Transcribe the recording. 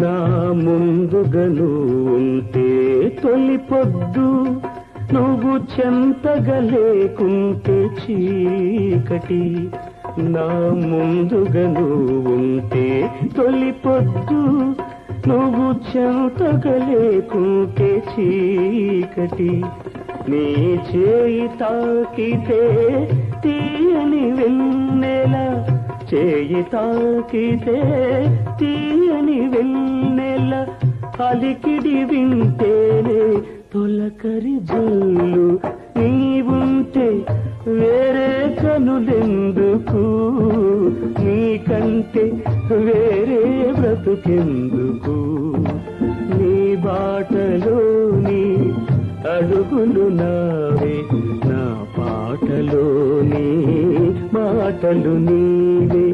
నా ముందుగా నువ్వుంటే తొలి పొద్దు, నువ్వు చెంతగా లేకుంటే చీకటి. నా ముందుగా నువ్వుంటే తొలి పొద్దు, నువ్వు చెంతగా లేకుంటే చీకటి. నీ చేయి తాకితే తీయని వెన్నెల, చేయి తాకితే తీయని వెన్నెల, అలికిడి వింటేనే తొలకరి జల్లు. నీవుంటే వేరే కనులెందుకు, నీకంటే వేరే బ్రతుకెందుకు. నీ బాటలోని అడుగులు నావే, నా పాటలోని మాటలు నీవే.